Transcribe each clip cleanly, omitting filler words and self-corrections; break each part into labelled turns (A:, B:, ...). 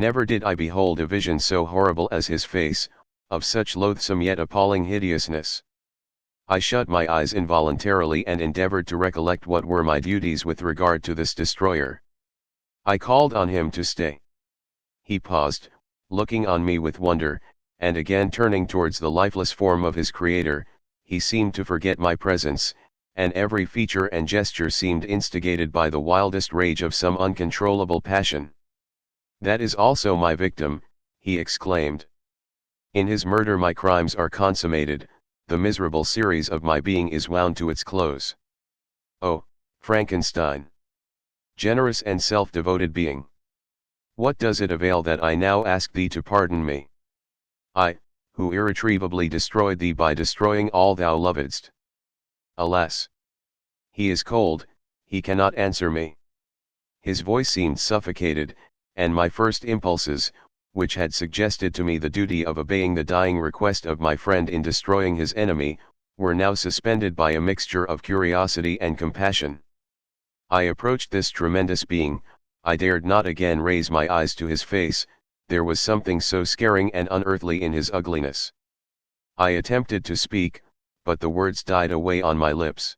A: Never did I behold a vision so horrible as his face, of such loathsome yet appalling hideousness. I shut my eyes involuntarily and endeavored to recollect what were my duties with regard to this destroyer. I called on him to stay. He paused, looking on me with wonder, and again turning towards the lifeless form of his creator, he seemed to forget my presence, and every feature and gesture seemed instigated by the wildest rage of some uncontrollable passion. "That is also my victim," he exclaimed. "In his murder my crimes are consummated, the miserable series of my being is wound to its close. Oh, Frankenstein! Generous and self-devoted being! What does it avail that I now ask thee to pardon me? I, who irretrievably destroyed thee by destroying all thou lovedst. Alas! He is cold, he cannot answer me." His voice seemed suffocated, and my first impulses, which had suggested to me the duty of obeying the dying request of my friend in destroying his enemy, were now suspended by a mixture of curiosity and compassion. I approached this tremendous being. I dared not again raise my eyes to his face, there was something so scaring and unearthly in his ugliness. I attempted to speak, but the words died away on my lips.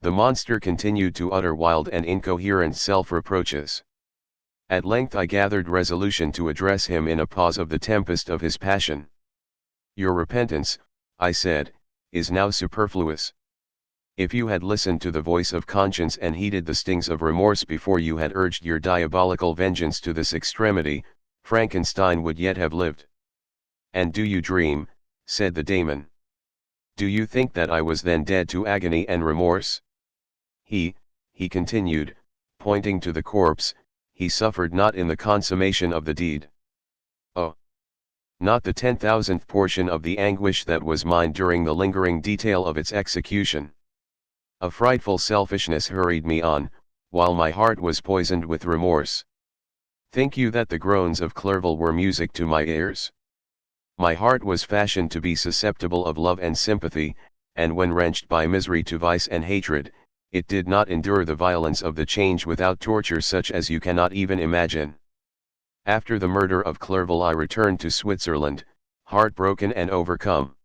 A: The monster continued to utter wild and incoherent self-reproaches. At length I gathered resolution to address him in a pause of the tempest of his passion. "Your repentance," I said, "is now superfluous. If you had listened to the voice of conscience and heeded the stings of remorse before you had urged your diabolical vengeance to this extremity, Frankenstein would yet have lived." "And do you dream," said the daemon. "Do you think that I was then dead to agony and remorse? He continued, pointing to the corpse, "he suffered not in the consummation of the deed. Oh! Not the 10,000th portion of the anguish that was mine during the lingering detail of its execution. A frightful selfishness hurried me on, while my heart was poisoned with remorse. Think you that the groans of Clerval were music to my ears? My heart was fashioned to be susceptible of love and sympathy, and when wrenched by misery to vice and hatred, it did not endure the violence of the change without torture such as you cannot even imagine. After the murder of Clerval I returned to Switzerland, heartbroken and overcome.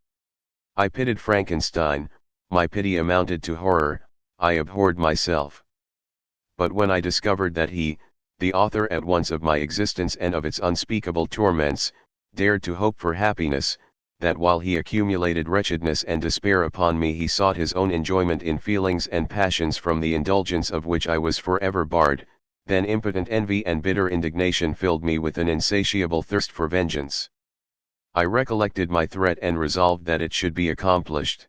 A: I pitied Frankenstein, my pity amounted to horror, I abhorred myself. But when I discovered that he, the author at once of my existence and of its unspeakable torments, dared to hope for happiness, that while he accumulated wretchedness and despair upon me he sought his own enjoyment in feelings and passions from the indulgence of which I was forever barred, then impotent envy and bitter indignation filled me with an insatiable thirst for vengeance. I recollected my threat and resolved that it should be accomplished.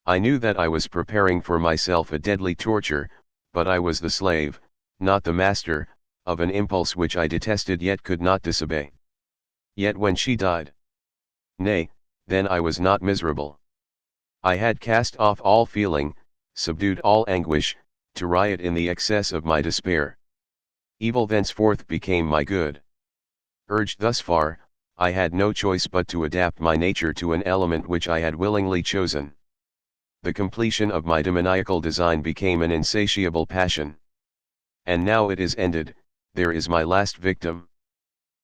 A: I knew that I was preparing for myself a deadly torture, but I was the slave, not the master, of an impulse which I detested yet could not disobey. Yet when she died, nay, then I was not miserable. I had cast off all feeling, subdued all anguish, to riot in the excess of my despair. Evil thenceforth became my good. Urged thus far, I had no choice but to adapt my nature to an element which I had willingly chosen. The completion of my demoniacal design became an insatiable passion. And now it is ended, there is my last victim.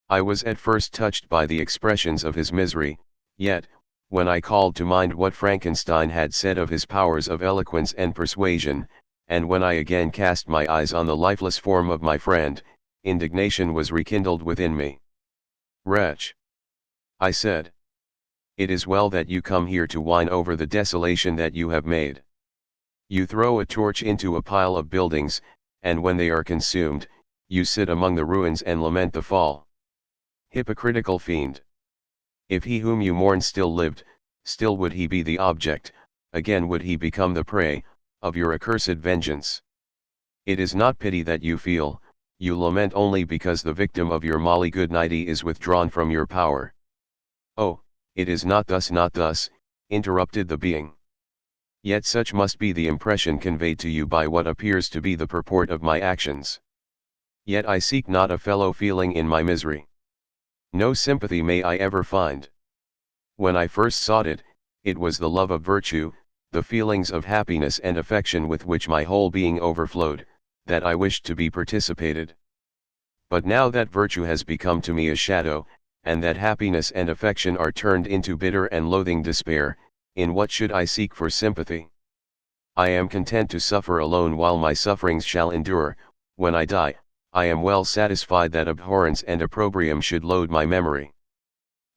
A: I was at first touched by the expressions of his misery, yet, when I called to mind what Frankenstein had said of his powers of eloquence and persuasion, and when I again cast my eyes on the lifeless form of my friend, indignation was rekindled within me. "Wretch!" I said. "It is well that you come here to whine over the desolation that you have made. You throw a torch into a pile of buildings, and when they are consumed, you sit among the ruins and lament the fall. Hypocritical fiend! If he whom you mourn still lived, still would he be the object, again would he become the prey, of your accursed vengeance. It is not pity that you feel, you lament only because the victim of your molly goodnighty is withdrawn from your power." "Oh, it is not thus, interrupted the being. "Yet such must be the impression conveyed to you by what appears to be the purport of my actions. Yet I seek not a fellow feeling in my misery. No sympathy may I ever find. When I first sought it, it was the love of virtue, the feelings of happiness and affection with which my whole being overflowed, that I wished to be participated. But now that virtue has become to me a shadow, and that happiness and affection are turned into bitter and loathing despair, in what should I seek for sympathy? I am content to suffer alone while my sufferings shall endure. When I die, I am well satisfied that abhorrence and opprobrium should load my memory.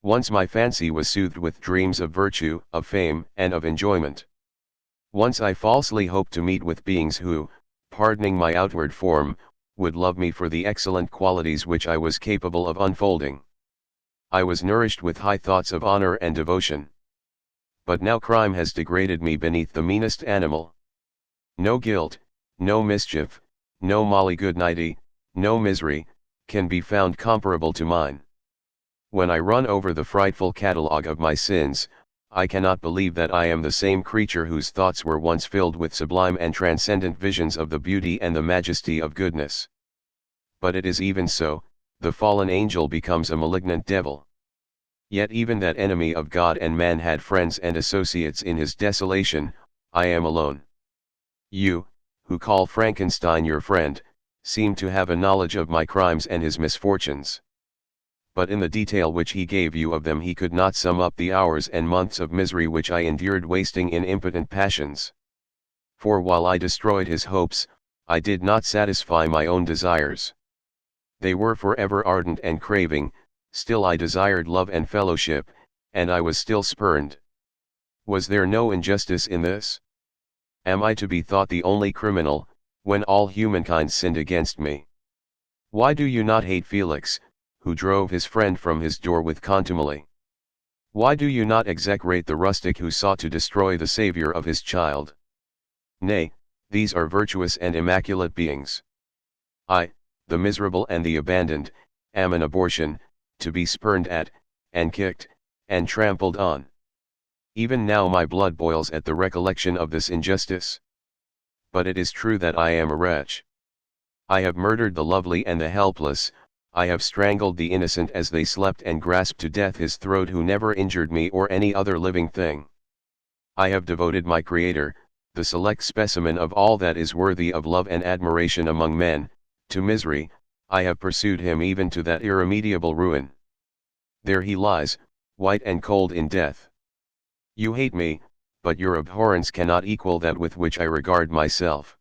A: Once my fancy was soothed with dreams of virtue, of fame, and of enjoyment. Once I falsely hoped to meet with beings who, pardoning my outward form, would love me for the excellent qualities which I was capable of unfolding. I was nourished with high thoughts of honor and devotion. But now crime has degraded me beneath the meanest animal. No guilt, no mischief, no molly goodnighty, no misery, can be found comparable to mine. When I run over the frightful catalogue of my sins, I cannot believe that I am the same creature whose thoughts were once filled with sublime and transcendent visions of the beauty and the majesty of goodness. But it is even so, the fallen angel becomes a malignant devil. Yet even that enemy of God and man had friends and associates in his desolation. I am alone. You, who call Frankenstein your friend, seem to have a knowledge of my crimes and his misfortunes. But in the detail which he gave you of them he could not sum up the hours and months of misery which I endured wasting in impotent passions. For while I destroyed his hopes, I did not satisfy my own desires. They were forever ardent and craving, still I desired love and fellowship, and I was still spurned. Was there no injustice in this? Am I to be thought the only criminal, when all humankind sinned against me? Why do you not hate Felix, who drove his friend from his door with contumely? Why do you not execrate the rustic who sought to destroy the Saviour of his child? Nay, these are virtuous and immaculate beings. I, the miserable and the abandoned, am an abortion, to be spurned at, and kicked, and trampled on. Even now my blood boils at the recollection of this injustice. But it is true that I am a wretch. I have murdered the lovely and the helpless, I have strangled the innocent as they slept and grasped to death his throat who never injured me or any other living thing. I have devoted my Creator, the select specimen of all that is worthy of love and admiration among men, to misery. I have pursued him even to that irremediable ruin. There he lies, white and cold in death. You hate me, but your abhorrence cannot equal that with which I regard myself.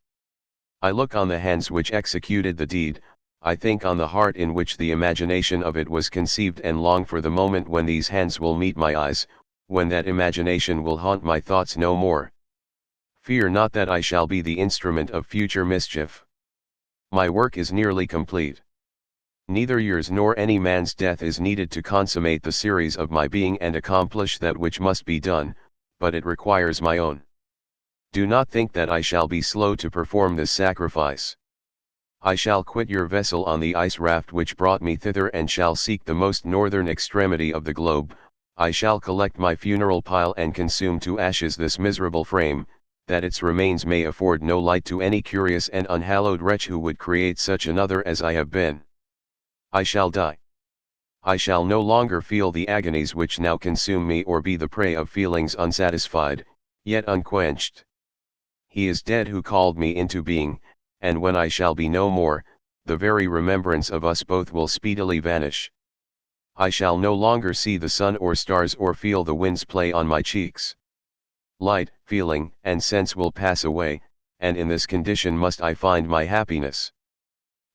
A: I look on the hands which executed the deed, I think on the heart in which the imagination of it was conceived, and long for the moment when these hands will meet my eyes, when that imagination will haunt my thoughts no more. Fear not that I shall be the instrument of future mischief. My work is nearly complete. Neither yours nor any man's death is needed to consummate the series of my being and accomplish that which must be done, but it requires my own. Do not think that I shall be slow to perform this sacrifice. I shall quit your vessel on the ice raft which brought me thither and shall seek the most northern extremity of the globe. I shall collect my funeral pile and consume to ashes this miserable frame, that its remains may afford no light to any curious and unhallowed wretch who would create such another as I have been. I shall die. I shall no longer feel the agonies which now consume me or be the prey of feelings unsatisfied, yet unquenched. He is dead who called me into being, and when I shall be no more, the very remembrance of us both will speedily vanish. I shall no longer see the sun or stars or feel the winds play on my cheeks. Light, feeling, and sense will pass away, and in this condition must I find my happiness.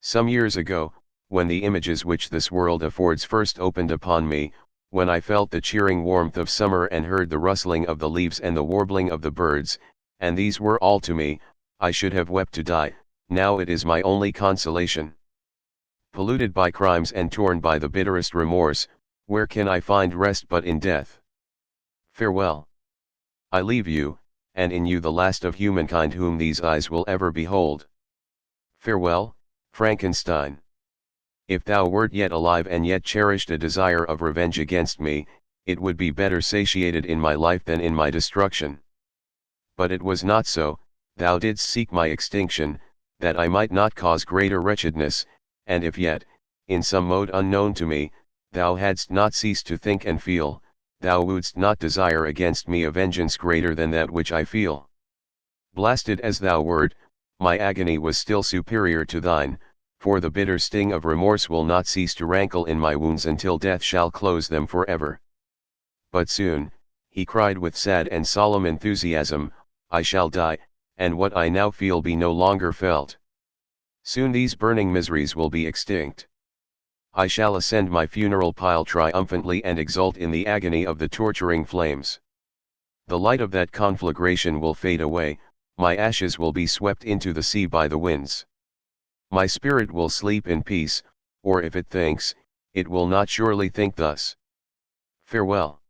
A: Some years ago, when the images which this world affords first opened upon me, when I felt the cheering warmth of summer and heard the rustling of the leaves and the warbling of the birds, and these were all to me, I should have wept to die. Now it is my only consolation. Polluted by crimes and torn by the bitterest remorse, where can I find rest but in death? Farewell. I leave you, and in you the last of humankind whom these eyes will ever behold. Farewell, Frankenstein. If thou wert yet alive and yet cherished a desire of revenge against me, it would be better satiated in my life than in my destruction. But it was not so, thou didst seek my extinction, that I might not cause greater wretchedness, and if yet, in some mode unknown to me, thou hadst not ceased to think and feel, thou wouldst not desire against me a vengeance greater than that which I feel. Blasted as thou wert, my agony was still superior to thine, for the bitter sting of remorse will not cease to rankle in my wounds until death shall close them forever. But soon, he cried with sad and solemn enthusiasm, I shall die, and what I now feel be no longer felt. Soon these burning miseries will be extinct. I shall ascend my funeral pile triumphantly and exult in the agony of the torturing flames. The light of that conflagration will fade away, my ashes will be swept into the sea by the winds. My spirit will sleep in peace, or if it thinks, it will not surely think thus. Farewell.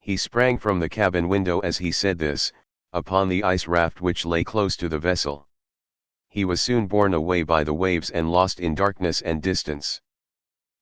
A: He sprang from the cabin window as he said this, upon the ice raft which lay close to the vessel. He was soon borne away by the waves and lost in darkness and distance.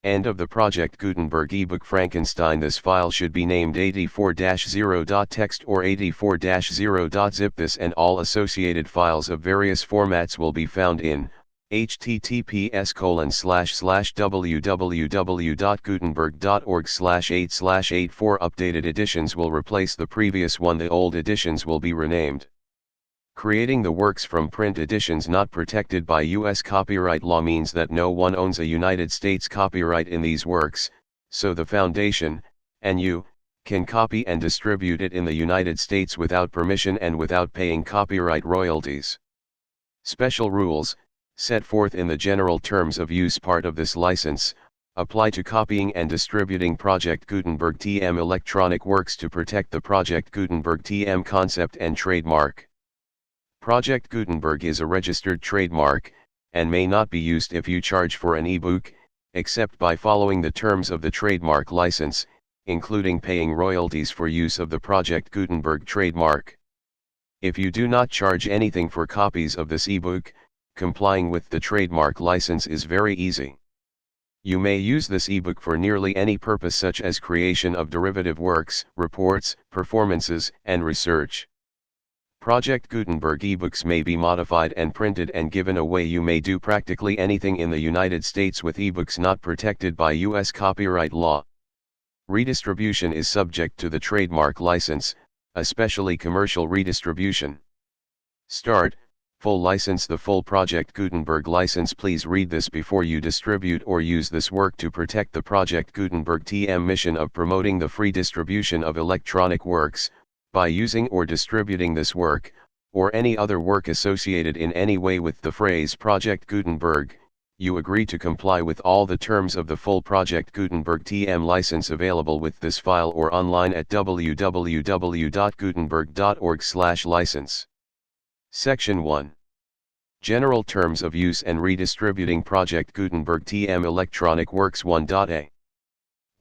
A: End of the Project Gutenberg ebook Frankenstein. This file should be named 84-0.txt or 84-0.zip. This and all associated files of various formats will be found in https://www.gutenberg.org/8/84. Updated editions will replace the previous one. The old editions will be renamed. Creating the works from print editions not protected by U.S. copyright law means that no one owns a United States copyright in these works, so the Foundation, and you, can copy and distribute it in the United States without permission and without paying copyright royalties. Special rules, set forth in the General Terms of Use part of this license, apply to copying and distributing Project Gutenberg TM electronic works to protect the Project Gutenberg TM concept and trademark. Project Gutenberg is a registered trademark, and may not be used if you charge for an ebook, except by following the terms of the trademark license, including paying royalties for use of the Project Gutenberg trademark. If you do not charge anything for copies of this ebook, complying with the trademark license is very easy. You may use this ebook for nearly any purpose such as creation of derivative works, reports, performances, and research. Project Gutenberg ebooks may be modified and printed and given away. You may do practically anything in the United States with ebooks not protected by U.S. copyright law. Redistribution is subject to the trademark license, especially commercial redistribution. Start, full license. The full Project Gutenberg license. Please read this before you distribute or use this work to protect the Project Gutenberg TM mission of promoting the free distribution of electronic works. By using or distributing this work, or any other work associated in any way with the phrase Project Gutenberg, you agree to comply with all the terms of the full Project Gutenberg TM license available with this file or online at www.gutenberg.org/license. Section 1. General Terms of Use and Redistributing Project Gutenberg TM Electronic Works 1.a.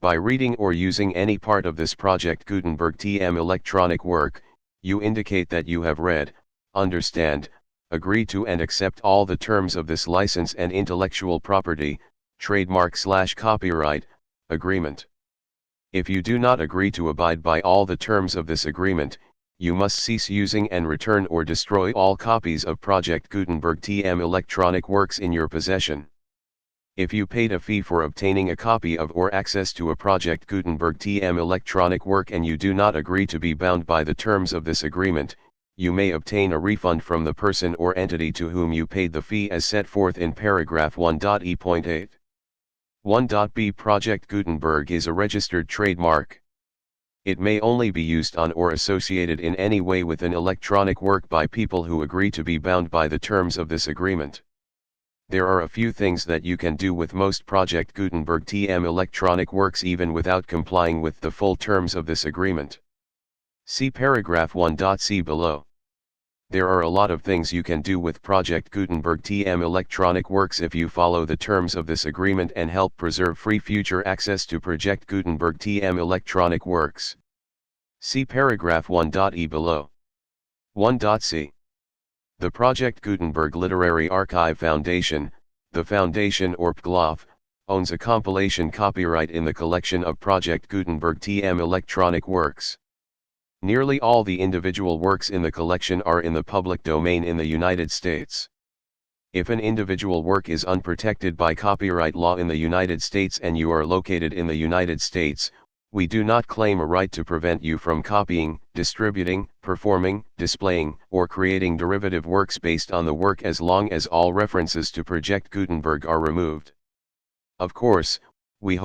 A: By reading or using any part of this Project Gutenberg TM electronic work, you indicate that you have read, understand, agree to and accept all the terms of this license and intellectual property, trademark/copyright, agreement. If you do not agree to abide by all the terms of this agreement, you must cease using and return or destroy all copies of Project Gutenberg TM electronic works in your possession. If you paid a fee for obtaining a copy of or access to a Project Gutenberg TM electronic work and you do not agree to be bound by the terms of this agreement, you may obtain a refund from the person or entity to whom you paid the fee as set forth in paragraph 1.e.8. 1.b. Project Gutenberg is a registered trademark. It may only be used on or associated in any way with an electronic work by people who agree to be bound by the terms of this agreement. There are a few things that you can do with most Project Gutenberg TM electronic works even without complying with the full terms of this agreement. See paragraph 1.c below. There are a lot of things you can do with Project Gutenberg TM electronic works if you follow the terms of this agreement and help preserve free future access to Project Gutenberg TM electronic works. See paragraph 1.e below. 1.c. The Project Gutenberg Literary Archive Foundation, the Foundation or PGLOF, owns a compilation copyright in the collection of Project Gutenberg TM electronic works. Nearly all the individual works in the collection are in the public domain in the United States. If an individual work is unprotected by copyright law in the United States and you are located in the United States, We do not claim a right to prevent you from copying, distributing, performing, displaying, or creating derivative works based on the work as long as all references to Project Gutenberg are removed. Of course, we hope